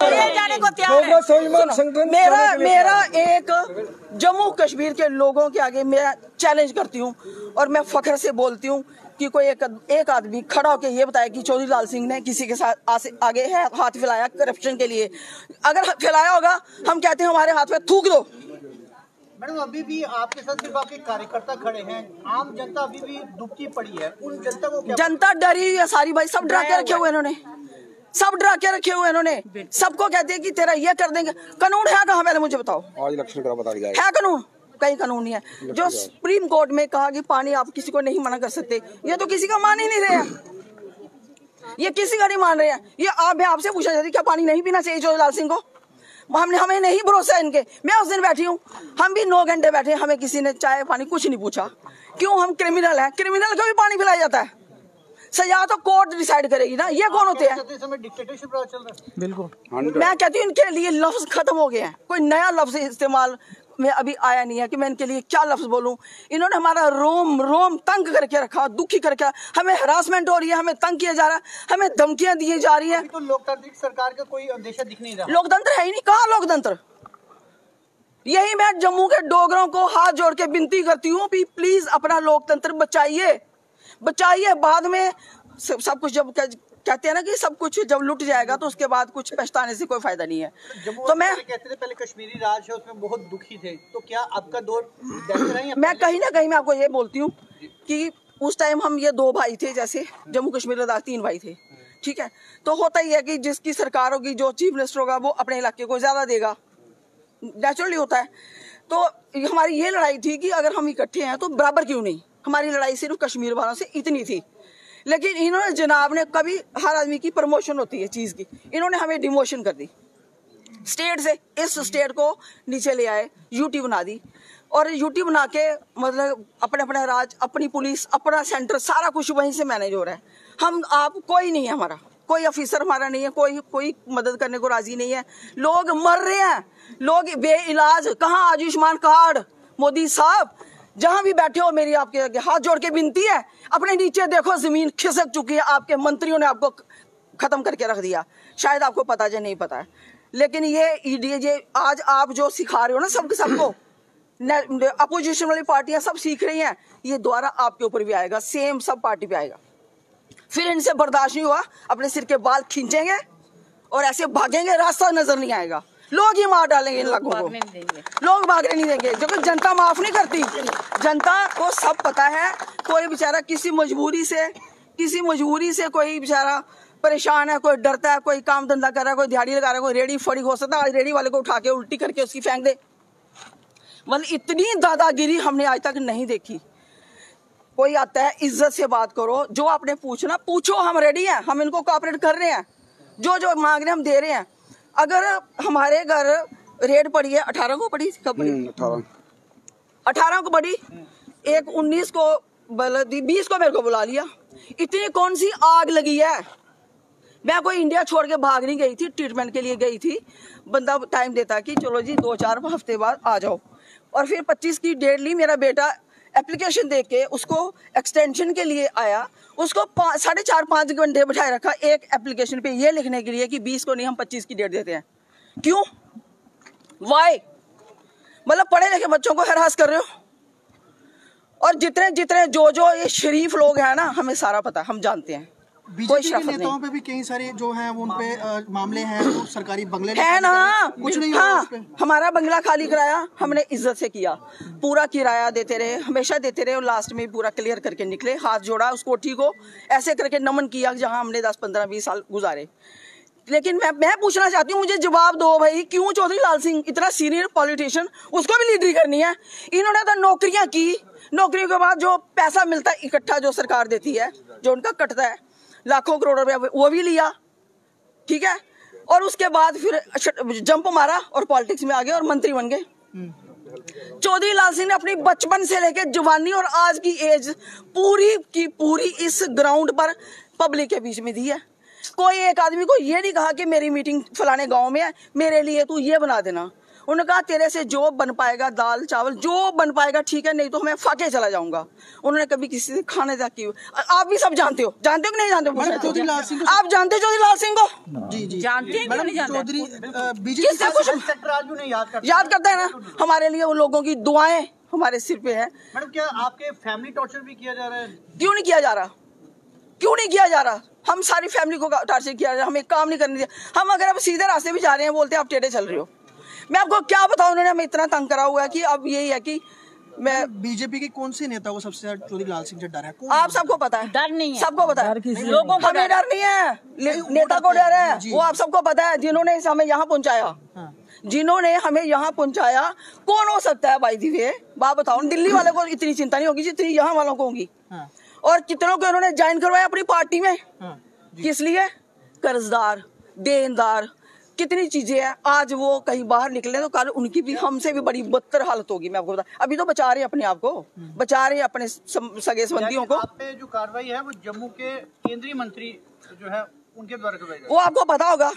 जाने को तैयार है। मेरा एक जम्मू कश्मीर के लोगों के आगे मैं चैलेंज करती हूँ और मैं फख्र से बोलती हूँ कि कोई एक आदमी खड़ा होकर ये बताया कि चौधरी लाल सिंह ने किसी के साथ आगे है हाथ फैलाया करप्शन के लिए। अगर फैलाया होगा हम कहते हैं हमारे हाथ में थूक दो। मैडम अभी भी आपके साथ सिर्फ आपके कार्यकर्ता खड़े हैं, आम जनता अभी भी दुखी पड़ी है। उन जनता को क्या जनता डरी हुई है सारी भाई, सब डरा के रखे हुए इन्होंने, सब डरा के रखे हुए इन्होंने। सबको कहते हैं कि तेरा ये कर देंगे। कानून है कहाँ पहले मुझे बताओ, आज इलेक्शन करा बता दिया है कानून? कहीं कानून नहीं है। जो सुप्रीम कोर्ट में कहा कि पानी आप किसी को नहीं मना कर सकते, ये तो किसी का मान ही नहीं रहे हैं, ये किसी का नहीं मान रहे हैं। ये मैं आपसे पूछना चाहती क्या पानी नहीं पीना चाहिए चौधरी लाल सिंह को? हमें नहीं भरोसा इनके। मैं उस दिन बैठी हूँ, हम भी 9 घंटे बैठे, हमें किसी ने चाय पानी कुछ नहीं पूछा। क्यों? हम क्रिमिनल हैं, क्रिमिनल को भी पानी पिलाया जाता है। सजा तो कोर्ट डिसाइड करेगी ना। ये कौन होते हैं? डिक्टेटरशिप चल रहा है। बिल्कुल मैं कहती हूँ इनके लिए लफ्ज खत्म हो गए हैं, कोई नया लफ्ज इस्तेमाल में अभी आया नहीं है कि मैं इनके लिए क्या लफ्ज बोलूं। इन्होंने हमारा रोम रोम तंग करके रखा, दुखी करके। हमें हरासमेंट हो रही है, हमें तंग किया जा रहा है, हमें धमकियां दी जा रही है। तो लोकतांत्रिक सरकार का कोई अंदेशा दिख नहीं रहा। लोकतंत्र है ही नहीं, कहाँ लोकतंत्र? यही मैं जम्मू के डोगरों को हाथ जोड़ के विनती करती हूँ कि प्लीज अपना लोकतंत्र बचाइए, बचाइए। बाद में सब कुछ जब कहते हैं ना कि सब कुछ जब लुट जाएगा तो उसके बाद कुछ पछताने से कोई फायदा नहीं है। तो मैं कहते थे पहले कश्मीरी राज है उसमें बहुत दुखी थे, तो क्या आपका दौर बेहतर है? मैं कहीं ना कहीं मैं आपको ये बोलती हूँ कि उस टाइम हम ये 2 भाई थे, जैसे जम्मू कश्मीर लद्दाख 3 भाई थे, ठीक है। तो होता ही है कि जिसकी सरकार होगी, जो चीफ मिनिस्टर होगा, वो अपने इलाके को ज्यादा देगा, नेचुरली होता है। तो हमारी ये लड़ाई थी कि अगर हम इकट्ठे हैं तो बराबर क्यों नहीं। हमारी लड़ाई सिर्फ कश्मीर वालों से इतनी थी। लेकिन इन्होंने जनाब ने कभी, हर आदमी की प्रमोशन होती है चीज की, इन्होंने हमें डिमोशन कर दी स्टेट से। इस स्टेट को नीचे ले आए, यूटी बना दी, और यूटी बना के मतलब अपने अपने राज, अपनी पुलिस, अपना सेंटर, सारा कुछ वहीं से मैनेज हो रहा है। हम आप कोई नहीं है, हमारा कोई ऑफिसर हमारा नहीं है, कोई मदद करने को राजी नहीं है। लोग मर रहे हैं, लोग बेइलाज। कहाँ आयुष्मान कार्ड? मोदी साहब जहां भी बैठे हो, मेरी आपके आगे हाथ जोड़ के विनती है, अपने नीचे देखो, जमीन खिसक चुकी है। आपके मंत्रियों ने आपको खत्म करके रख दिया। शायद आपको पता है, नहीं पता है, लेकिन ये आज आप जो सिखा रहे हो ना सबको, अपोजिशन वाली पार्टियां सब सीख रही हैं, ये दोबारा आपके ऊपर भी आएगा, सेम सब पार्टी पे आएगा। फिर इनसे बर्दाश्त नहीं हुआ, अपने सिर के बाल खींचेंगे और ऐसे भागेंगे, रास्ता नजर नहीं आएगा, लोग ही मार डालेंगे इन लोगों को, लोग भागने नहीं देंगे। क्योंकि जनता माफ नहीं करती, जनता को सब पता है। कोई बेचारा किसी मजबूरी से कोई बेचारा परेशान है, कोई डरता है, कोई काम धंधा कर रहा है, कोई दिहाड़ी लगा रहा है, कोई रेडी फड़ी हो सकता है, रेडी वाले को उठा के उल्टी करके उसकी फेंक दे। मतलब इतनी दादागिरी हमने आज तक नहीं देखी। कोई आता है, इज्जत से बात करो, जो आपने पूछना पूछो, हम रेडी हैं, हम इनको कोऑपरेट कर रहे हैं, जो मांग रहे हैं हम दे रहे हैं। अगर हमारे घर रेड पड़ी है, 18 को पड़ी, कब पड़ी? 18 को पड़ी, एक 19 को 20 को मेरे को बुला लिया। इतनी कौन सी आग लगी है? मैं कोई इंडिया छोड़ के भाग नहीं गई थी, ट्रीटमेंट के लिए गई थी। बंदा टाइम देता कि चलो जी 2-4 हफ्ते बाद आ जाओ, और फिर 25 की डेट ली। मेरा बेटा एप्लीकेशन दे के उसको एक्सटेंशन के लिए आया, उसको 4.5-5 घंटे बैठाए रखा एक एप्लीकेशन पे ये लिखने के लिए कि 20 को नहीं, हम 25 की डेट देते हैं। क्यों? वाई? मतलब पढ़े लिखे बच्चों को हरास कर रहे हो। और जितने जो ये शरीफ लोग हैं ना, हमें सारा पता, हम जानते हैं। बीजेपी के नेताओं पे भी कई सारे जो हैं उन पे मामले हैं, तो सरकारी बंगले है ना, कुछ नहीं। हाँ, हमारा बंगला खाली कराया, हमने इज्जत से किया, पूरा किराया देते रहे, हमेशा देते रहे, और लास्ट में पूरा क्लियर करके निकले। हाथ जोड़ा उस कोठी को, ऐसे करके नमन किया जहां हमने 10-15-20 साल गुजारे। लेकिन मैं पूछना चाहती हूँ, मुझे जवाब दो भाई, क्यों चौधरी लाल सिंह इतना सीनियर पॉलिटिशियन, उसको भी लीडरी करनी है? इन्होंने तो नौकरियां की, नौकरियों के बाद जो पैसा मिलता है इकट्ठा, जो सरकार देती है, जो उनका कटता है लाखों करोड़ रुपया, वो भी लिया, ठीक है। और उसके बाद फिर जंप मारा और पॉलिटिक्स में आ गए और मंत्री बन गए। चौधरी लाल सिंह ने अपनी बचपन से लेकर जवानी और आज की एज पूरी की पूरी इस ग्राउंड पर पब्लिक के बीच में दी है। कोई एक आदमी को ये नहीं कहा कि मेरी मीटिंग फलाने गांव में है, मेरे लिए तू ये बना देना। उन्होंने कहा तेरे से जो बन पाएगा, दाल चावल जो बन पाएगा ठीक है, नहीं तो मैं फाके चला जाऊंगा। उन्होंने कभी किसी से खाने तक की, आप भी सब जानते हो कि नहीं जानते हो? आप जानते हो चौधरी लाल सिंह को? जी जी जानते हैं, नहीं जानते? चौधरी किससे कुछ सेक्टर आज भी नहीं याद करता है ना? हमारे लिए वो लोगों की दुआएं हमारे सिर पे है। मैडम, क्या आपके फैमिली टॉर्चर भी किया जा रहा है? क्यों नहीं किया जा रहा? क्यों नहीं किया जा रहा? हम सारी फैमिली को टार्चर किया जा रहा है, हमें काम नहीं करने दिया। हम अगर अब सीधे रास्ते भी जा रहे हैं, बोलते हैं आप टेढ़े चल रहे हो। मैं आपको क्या बताऊं, उन्होंने हमें इतना तंग करा हुआ है कि अब यही है कि मैं बीजेपी के कौन से नेता को सबसे ज्यादा चौधरी लाल सिंह से डर है? आप सबको पता है, डर नहीं है, सबको पता है, लोगों को हमें डर नहीं है, नेता को डर है। वो आप सबको पता है, जिन्होंने हमें यहाँ पहुंचाया, जिन्होंने हमें यहाँ पहुंचाया कौन हो सकता है? भाई दिव्य बात बताओ, दिल्ली वाले को इतनी चिंता नहीं होगी जितनी यहाँ वालों को होगी। और कितनों को उन्होंने ज्वाइन करवाया अपनी पार्टी में, किस लिए? कर्जदार, देनदार, कितनी चीजें हैं। आज वो कहीं बाहर निकले तो कल उनकी भी हमसे भी बड़ी बदतर हालत होगी। मैं आपको बता, अभी तो बचा रहे हैं अपने आप को, बचा रहे हैं अपने सगे संबंधियों को। आप पे जो कार्रवाई है वो जम्मू के केंद्रीय मंत्री जो है उनके द्वारा करवाई जाएगी। वो आपको पता होगा,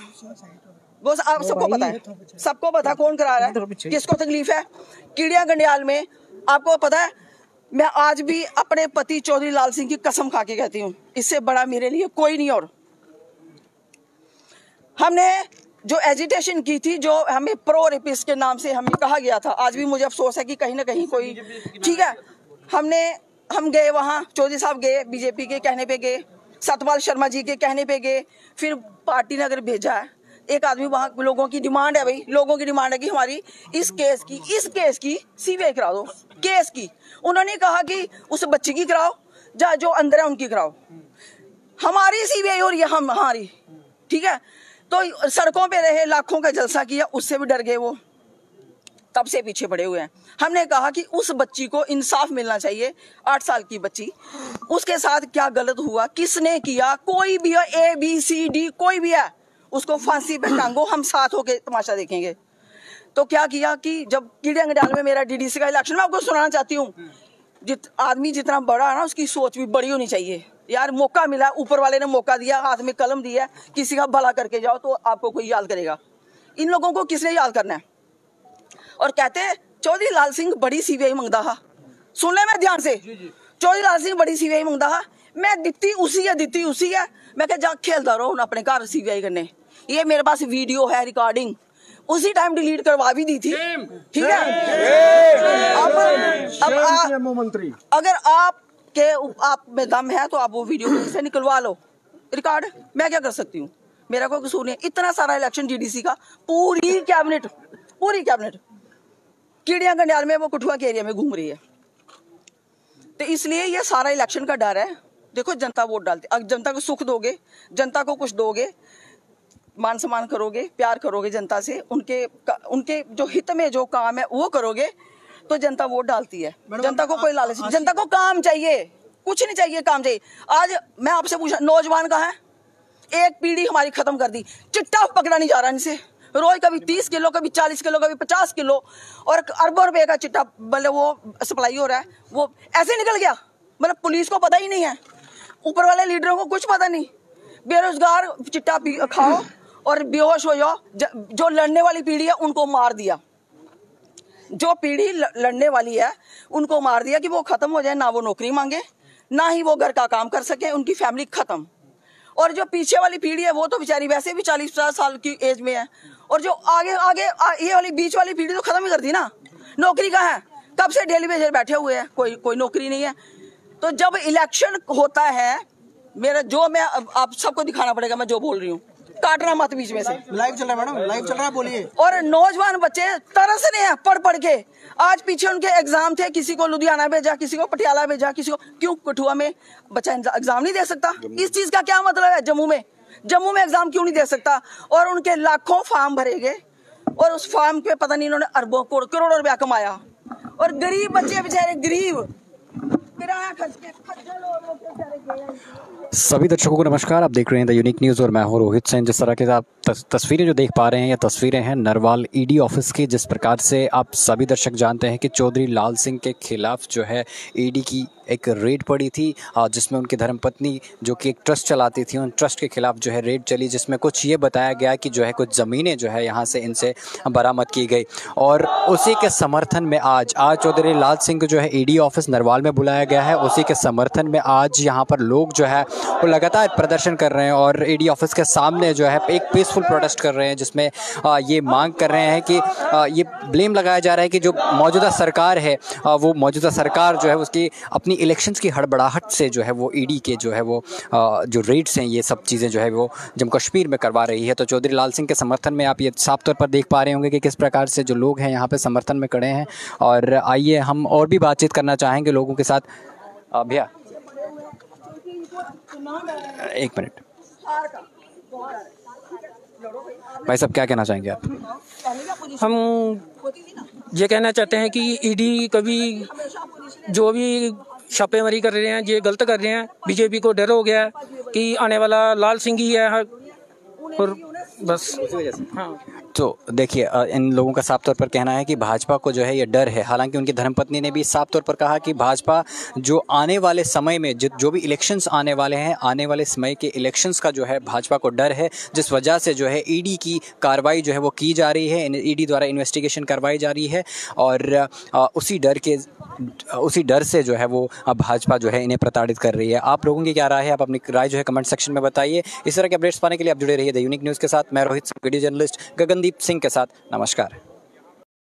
वो आप सबको पता है, सबको पता कौन करा रहा है, किसको तकलीफ है। कीड़िया गंडियाल में आपको पता है, मैं आज भी अपने पति चौधरी लाल सिंह की कसम खा के कहती हूँ, इससे बड़ा मेरे लिए कोई नहीं। और हमने जो एजिटेशन की थी, जो हमें प्रो रेपिस्ट के नाम से हमें कहा गया था, आज भी मुझे अफसोस है कि कहीं ना कहीं कोई, ठीक है, हम गए वहाँ, चौधरी साहब गए, बीजेपी के कहने पे गए, सतपाल शर्मा जी के कहने पे गए, फिर पार्टी ने अगर भेजा है एक आदमी, वहाँ लोगों की डिमांड है, भाई लोगों की डिमांड है कि हमारी इस केस की सीबीआई करा दो, केस की। उन्होंने कहा कि उस बच्ची की कराओ, जो अंदर है उनकी कराओ, हमारी सीबीआई हो रही है, हमारी, ठीक है। तो सड़कों पे रहे, लाखों का जलसा किया, उससे भी डर गए वो, तब से पीछे पड़े हुए हैं। हमने कहा कि उस बच्ची को इंसाफ मिलना चाहिए, 8 साल की बच्ची, उसके साथ क्या गलत हुआ, किसने किया, कोई भी है, ABCD कोई भी है, उसको फांसी पे टांगो, हम साथ होके तमाशा देखेंगे। तो क्या किया कि जब कीड़िया गंडियाल में मेरा DDC का इलेक्शन, मैं आपको सुनाना चाहती हूँ, आदमी जितना बड़ा है ना, उसकी सोच भी बड़ी होनी चाहिए। यार मौका मिला, ऊपर वाले ने मौका दिया, हाथ में कलम दिया, किसी का भला करके जाओ तो आपको कोई याद करेगा। इन लोगों को किसने याद करना है? और कहते हैं चौधरी लाल सिंह बड़ी सीबीआई मंगदा हा, सुन ले मैं ध्यान से, चौधरी लाल सिंह बड़ी सीबीआई मंगदा हा, मैं दित्ती उसी है। मैं कह जा खेलता रहो अपने घर सीबीआई करने। ये मेरे पास वीडियो है, रिकॉर्डिंग, उसी टाइम डिलीट करवा भी दी थी, ठीक है। मंत्री, अगर आप में दम है तो आप वो वीडियो से निकलवा लो, रिकॉर्ड, मैं क्या कर सकती हूँ, मेरा कोई कसूर नहीं। इतना सारा इलेक्शन DDC का, पूरी कैबिनेट कीड़िया गंडियाल में, वो कठुआ के एरिया में घूम रही है। तो इसलिए ये सारा इलेक्शन का डर है। देखो जनता वोट डालती, अगर जनता को सुख दोगे, जनता को कुछ दोगे, मान सम्मान करोगे, प्यार करोगे जनता से, उनके जो हित में जो काम है वो करोगे, तो जनता वोट डालती है। जनता को कोई लालच, जनता को काम चाहिए, कुछ नहीं चाहिए, काम चाहिए। आज मैं आपसे पूछा, नौजवान कहाँ है? एक पीढ़ी हमारी खत्म कर दी, चिट्टा पकड़ा नहीं जा रहा इनसे, रोज कभी 30 किलो, कभी 40 किलो, कभी 50 किलो, और अरबों रुपए का चिट्टा मतलब वो सप्लाई हो रहा है, वो ऐसे निकल गया। मतलब पुलिस को पता ही नहीं है, ऊपर वाले लीडरों को कुछ पता नहीं, बेरोजगार चिट्टा खाओ और बेहोश हो जाओ। जो लड़ने वाली पीढ़ी है उनको मार दिया, जो पीढ़ी लड़ने वाली है उनको मार दिया कि वो खत्म हो जाए, ना वो नौकरी मांगे, ना ही वो घर का काम कर सके, उनकी फैमिली खत्म। और जो पीछे वाली पीढ़ी है वो तो बेचारी वैसे भी 40-50 साल की एज में है, और जो आगे ये वाली बीच वाली पीढ़ी तो खत्म ही कर दी ना। नौकरी कहाँ है? कब से डेली वेजर बैठे हुए हैं, कोई नौकरी नहीं है। तो जब इलेक्शन होता है, मेरा जो मैं आप सबको दिखाना पड़ेगा, मैं जो बोल रही हूँ, काटना मत बीच में से। लाइव चल रहा है मैडम, लाइव चल रहा है, बोलिए। और नौजवान बच्चे तरस रहे हैं पढ़ के। आज पीछे उनके एग्जाम थे, किसी को लुधियाना भेजा, किसी को पटियाला भेजा, किसी को, क्यों कठुआ में बच्चा एग्जाम नहीं दे सकता? इस चीज का क्या मतलब है? जम्मू में एग्जाम क्यों नहीं दे सकता? और उनके लाखों फॉर्म भरे गए, और उस फॉर्म पे पता नहीं इन्होंने अरबों करोड़ों रुपया कमाया, और गरीब बच्चे बेचारे गरीब, किराया खर्च के सभी दर्शकों को नमस्कार, आप देख रहे हैं द यूनिक न्यूज़ और मैं हूं रोहित सेन। जिस तरह के आप तस्वीरें जो देख पा रहे हैं, ये तस्वीरें हैं नरवाल ईडी ऑफिस की। जिस प्रकार से आप सभी दर्शक जानते हैं कि चौधरी लाल सिंह के खिलाफ जो है ईडी की एक रेड पड़ी थी, जिसमें उनकी धर्मपत्नी जो कि एक ट्रस्ट चलाती थी, उन ट्रस्ट के खिलाफ जो है रेड चली, जिसमें कुछ ये बताया गया कि जो है कुछ ज़मीनें जो है यहाँ से इनसे बरामद की गई। और उसी के समर्थन में आज चौधरी लाल सिंह को जो है ईडी ऑफिस नरवाल में बुलाया गया है। उसी के समर्थन में आज यहाँ पर लोग जो है वो लगातार प्रदर्शन कर रहे हैं और ईडी ऑफिस के सामने जो है एक पीसफुल प्रोटेस्ट कर रहे हैं, जिसमें ये मांग कर रहे हैं कि ये ब्लेम लगाया जा रहा है कि जो मौजूदा सरकार है वो मौजूदा सरकार जो है उसकी अपनी इलेक्शंस की हड़बड़ाहट से जो है वो ईडी के जो है वो जो रेड्स हैं, ये सब चीज़ें जो है वो जम्मू कश्मीर में करवा रही है। तो चौधरी लाल सिंह के समर्थन में आप ये साफ तौर पर देख पा रहे होंगे कि किस प्रकार से जो लोग हैं यहाँ पे समर्थन में खड़े हैं। और आइए हम और भी बातचीत करना चाहेंगे लोगों के साथ। भैया एक मिनट, भाई साहब क्या कहना चाहेंगे आप? हम ये कहना चाहते हैं कि ईडी कभी जो भी छापेमारी कर रहे हैं ये गलत कर रहे हैं। बीजेपी को डर हो गया है कि आने वाला लाल सिंह ही है और बस हाँ। तो देखिए, इन लोगों का साफ तौर पर कहना है कि भाजपा को जो है ये डर है। हालांकि उनकी धर्मपत्नी ने भी साफ तौर पर कहा कि भाजपा जो आने वाले समय में जो भी इलेक्शंस आने वाले हैं, आने वाले समय के इलेक्शंस का जो है भाजपा को डर है, जिस वजह से जो है ईडी की कार्रवाई जो है वो की जा रही है, ईडी द्वारा इन्वेस्टिगेशन करवाई जा रही है। और उसी डर से जो है वो भाजपा जो है इन्हें प्रताड़ित कर रही है। आप लोगों की क्या राय है? आप अपनी राय जो है कमेंट सेक्शन में बताइए। इस तरह के अपडेट्स पाने के लिए आप जुड़े रहिए द यूनिक न्यूज़ के साथ। मैं रोहित, वीडियो जर्नलिस्ट गगनदीप सिंह के साथ। नमस्कार।